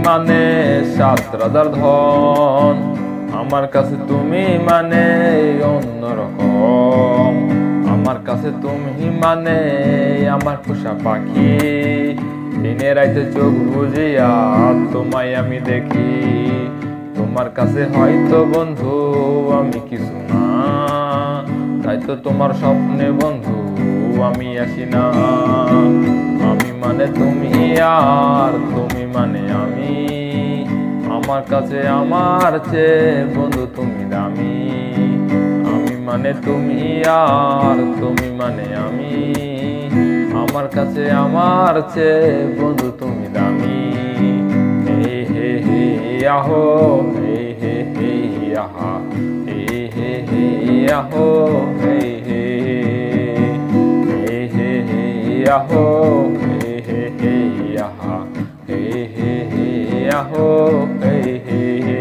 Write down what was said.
মানে 7 রাজার ধন, আমার কাছে তুমি মানে অন্যরকম। আমার কাছে তুমি মানে আমার পোষা পাখি, দিনে রাইতে চোখ বুজিয়া তোমায় আমি দেখি। তোমার কাছে হয়তো বন্ধু আমি কিছু না, তাই তো তোমার স্বপ্নে বন্ধু আমি আসি না। আমি মানে তুমি আর তুমি মানে আমি, আমার কাছে আমার চেয়ে বন্ধু তুমি দামি। আমি মানে তুমি আর তুমি মানে আমি, আমার কাছে আমার চেয়ে বন্ধু তুমি দামি। হে হে হে আহো, হে হে হে আহা, হে হে হে আহো, হে হে হে হে হে আহো, হে হে হে আহা, হে হে হে আহো, হে হে হে।